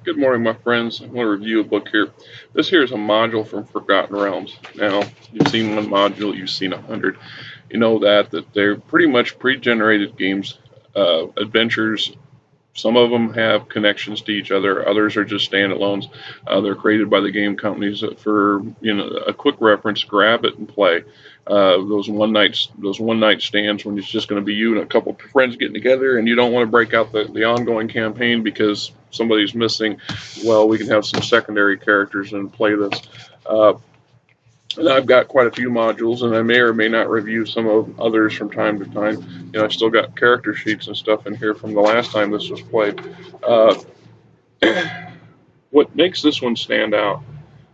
Good morning, my friends. I want to review a book here. This here is a module from Forgotten Realms. Now, you've seen one module, you've seen 100. You know that they're pretty much pre-generated games, adventures. Some of them have connections to each other. Others are just standalones. They're created by the game companies for a quick reference. Grab it and play. Those one night stands when it's just going to be you and a couple of friends getting together, and you don't want to break out the ongoing campaign because somebody's missing. Well, we can have some secondary characters and play this. Uh, and I've got quite a few modules, and I may or may not review some of others from time to time. I've still got character sheets and stuff in here from the last time this was played. Uh, what makes this one stand out,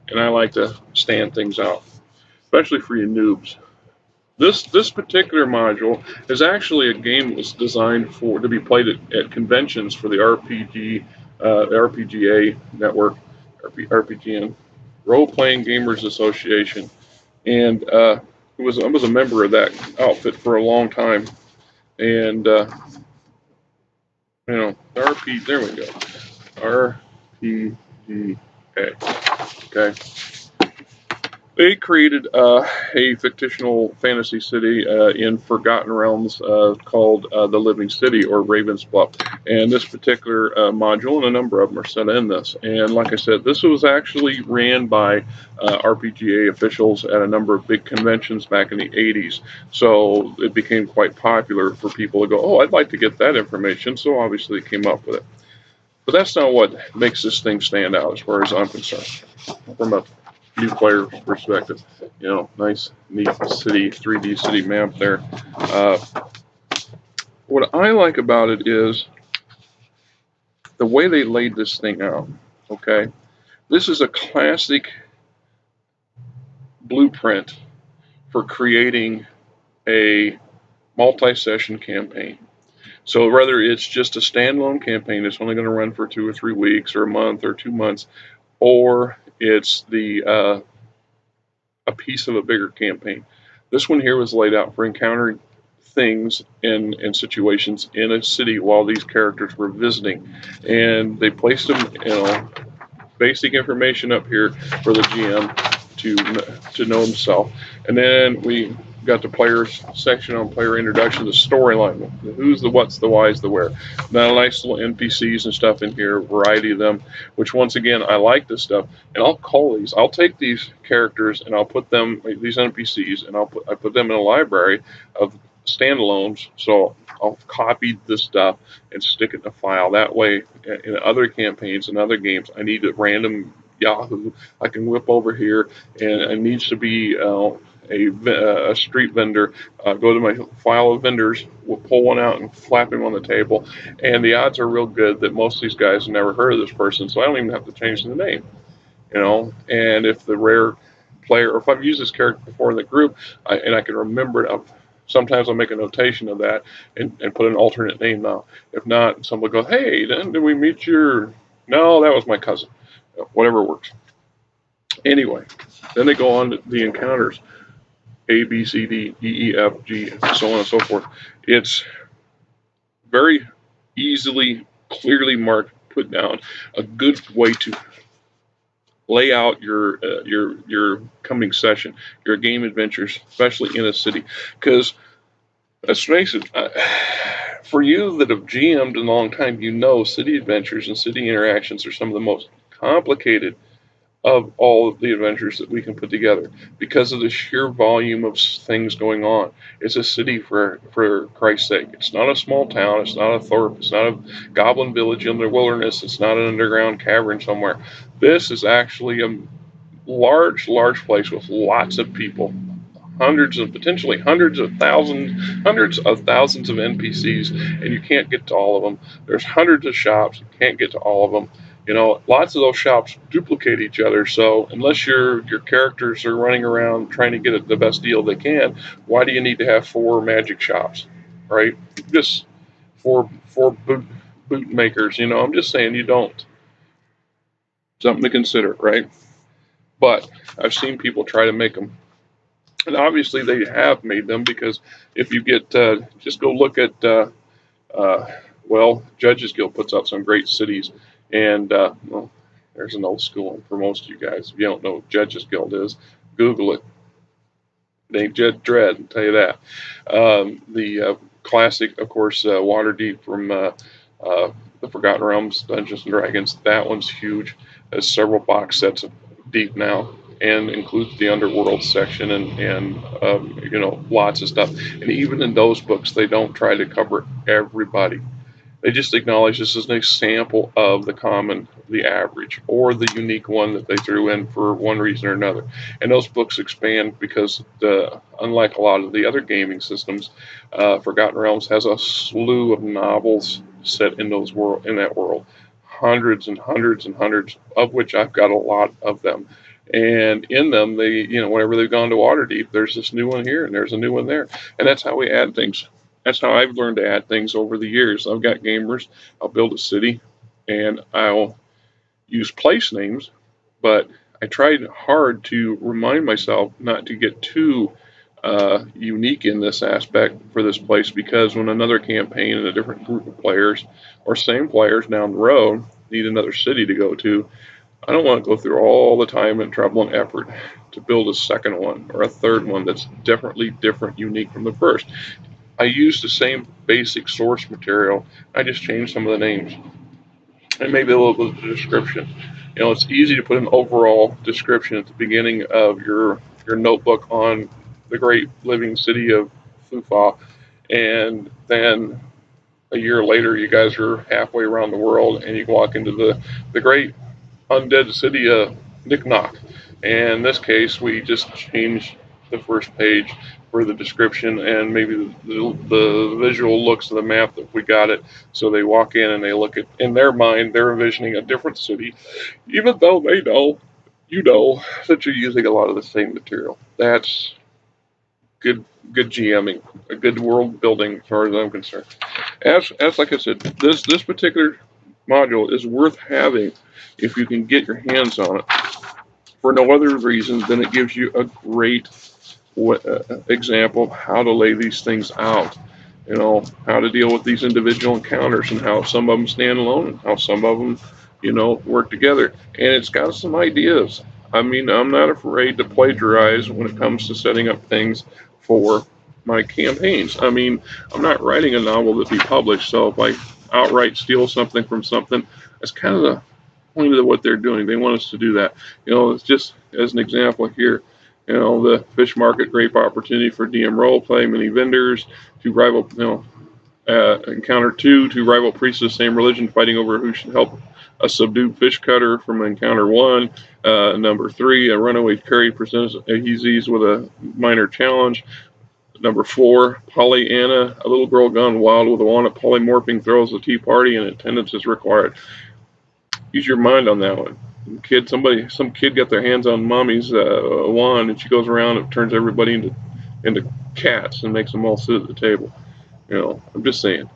and I like to stand things out, especially for you noobs. This particular module is actually a game that was designed to be played at conventions for the RPGA network, RPGN, Role Playing Gamers Association, and I was a member of that outfit for a long time, and RP. There we go. RPGA. Okay. They created a fictional fantasy city in Forgotten Realms called the Living City or Raven's Bluff. And this particular module and a number of them are set in this. And like I said, this was actually ran by RPGA officials at a number of big conventions back in the 80s. So it became quite popular for people to go, oh, I'd like to get that information. So obviously they came up with it. But that's not what makes this thing stand out as far as I'm concerned. From a new player perspective, nice, neat city, 3D city map there. What I like about it is the way they laid this thing out. Okay, this is a classic blueprint for creating a multi-session campaign. So whether it's just a standalone campaign that's only going to run for 2 or 3 weeks or a month or 2 months, or it's a piece of a bigger campaign. This one here was laid out for encountering things and situations in a city while these characters were visiting, and they placed them, basic information up here for the GM to know himself, and then we got the players section on player introduction, the storyline, the who's, the what's, the why's, the where. Now, nice little NPCs and stuff in here, variety of them, which once again, I like this stuff. And I'll take these characters and I'll put them, these NPCs, and I put them in a library of standalones. So I'll copy this stuff and stick it in a file. That way, in other campaigns and other games, I need a random Yahoo I can whip over here, and it needs to be a street vendor, go to my file of vendors, we'll pull one out and flap him on the table, and the odds are real good that most of these guys have never heard of this person, so I don't even have to change the name, and if the rare player, or if I've used this character before in the group, and I can remember it, sometimes I'll make a notation of that and put an alternate name now. If not, someone will go, hey, did we meet your, no, that was my cousin, whatever works. Anyway, then they go on to the encounters. A, B, C, D, E, E, F, G, so on and so forth. It's very easily, clearly marked, put down, a good way to lay out your coming session, your game adventures, especially in a city. Because let's face it, for you that have GM'd in a long time, city adventures and city interactions are some of the most complicated of all of the adventures that we can put together because of the sheer volume of things going on. It's a city for Christ's sake. It's not a small town. It's not a Thorpe. It's not a goblin village in the wilderness. It's not an underground cavern somewhere. This is actually a large place with lots of people. Potentially hundreds of thousands of NPCs, and you can't get to all of them. There's hundreds of shops. You can't get to all of them. Lots of those shops duplicate each other. So unless your characters are running around trying to get the best deal they can, why do you need to have 4 magic shops, right? Just four boot makers. I'm just saying you don't. Something to consider, right? But I've seen people try to make them, and obviously they have made them because if you get just go look at Judges Guild puts out some great cities And well, there's an old school one for most of you guys. If you don't know what Judges Guild is, Google it. It ain't Judge Dredd, I'll tell you that. The classic, of course, Waterdeep from the Forgotten Realms, Dungeons and Dragons. That one's huge. Has several box sets of deep now, and includes the underworld section and lots of stuff. And even in those books, they don't try to cover everybody. They just acknowledge this is an example of the common, the average, or the unique one that they threw in for one reason or another. And those books expand because, unlike a lot of the other gaming systems, Forgotten Realms has a slew of novels set in that world, hundreds and hundreds and hundreds of which I've got a lot of them. And in them, whenever they've gone to Waterdeep, there's this new one here and there's a new one there, and that's how we add things. That's how I've learned to add things over the years. I've got gamers. I'll build a city, and I'll use place names, but I tried hard to remind myself not to get too unique in this aspect for this place, because when another campaign and a different group of players or same players down the road need another city to go to, I don't want to go through all the time and trouble and effort to build a second one or a third one that's definitely different, unique from the first. I used the same basic source material. I just changed some of the names and maybe a little bit of the description. It's easy to put an overall description at the beginning of your notebook on the great living city of Fufa, and then a year later, you guys are halfway around the world, and you can walk into the great undead city of Nicknock. And in this case, we just changed the first page for the description and maybe the visual looks of the map that we got it. So they walk in and they look at, in their mind, they're envisioning a different city, even though they know, that you're using a lot of the same material. That's good GMing, a good world building as far as I'm concerned. As like I said, this particular module is worth having if you can get your hands on it for no other reason than it gives you a great example of how to lay these things out. How to deal with these individual encounters and how some of them stand alone and how some of them, work together. And it's got some ideas. I mean, I'm not afraid to plagiarize when it comes to setting up things for my campaigns. I mean, I'm not writing a novel to be published, so if I outright steal something from something, that's kind of the point of what they're doing. They want us to do that. It's just as an example here. The fish market, great opportunity for DM role play, many vendors, to rival, encounter two rival priests of the same religion fighting over who should help a subdued fish cutter from encounter one. Number three, a runaway curry presents Ahizi's with a minor challenge. Number four, Pollyanna, a little girl gone wild with a wand at polymorphing throws a tea party and attendance is required. Use your mind on that one. Some kid got their hands on mommy's wand, and she goes around and turns everybody into cats and makes them all sit at the table. I'm just saying.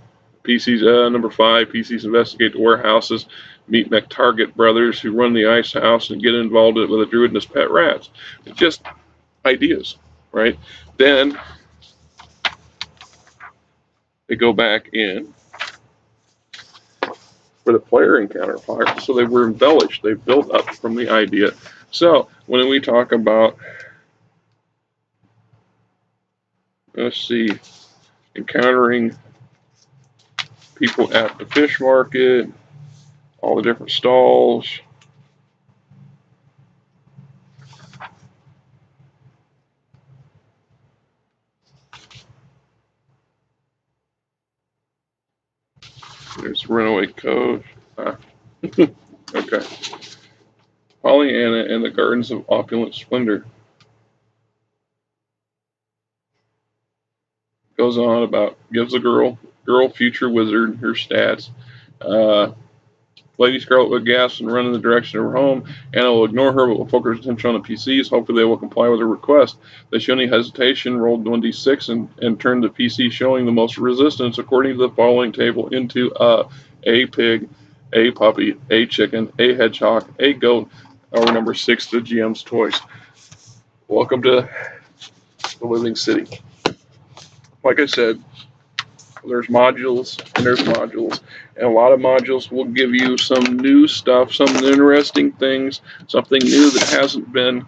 PCs, number five, PCs investigate the warehouses, meet McTarget brothers who run the ice house and get involved with a druid and his pet rats. It's just ideas, right? Then they go back in for the player encounter part, so they were embellished. They built up from the idea. So when we talk about, let's see, encountering people at the fish market, all the different stalls. There's runaway coach. Okay. Pollyanna and the Gardens of Opulent Splendor. Goes on about, gives the girl future wizard her stats. Lady Scarlet will gasp and run in the direction of her home. Anna will ignore her but will focus attention on the PCs. Hopefully they will comply with her request. They show any hesitation, rolled 1d6 and turned the PC showing the most resistance according to the following table into a pig, a puppy, a chicken, a hedgehog, a goat, or number 6, the GM's toys. Welcome to the Living City. Like I said, there's modules and there's modules, and a lot of modules will give you some new stuff, some interesting things, something new that hasn't been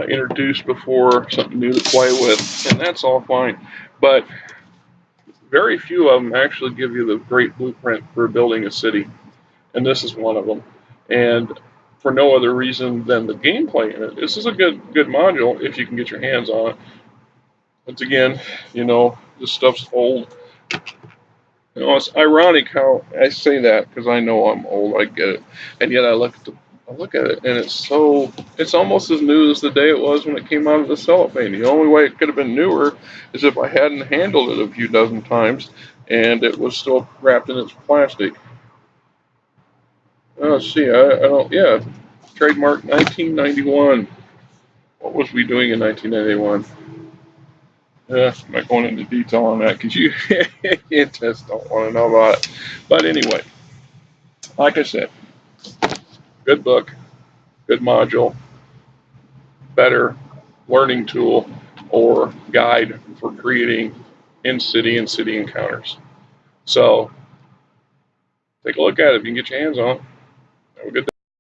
introduced before, something new to play with, and that's all fine. But very few of them actually give you the great blueprint for building a city, and this is one of them. And for no other reason than the gameplay in it. This is a good module if you can get your hands on it. Once again, this stuff's old. It's ironic how I say that because I know I'm old. I get it, and yet I look at it, and it's almost as new as the day it was when it came out of the cellophane. The only way it could have been newer is if I hadn't handled it a few dozen times, and it was still wrapped in its plastic. Let's see, I don't, yeah, trademark 1991. What was we doing in 1991? I'm not going into detail on that because you just don't want to know about it. But anyway, like I said, good book, good module, better learning tool or guide for creating in-city and city encounters. So take a look at it if you can get your hands on it. Have a good day.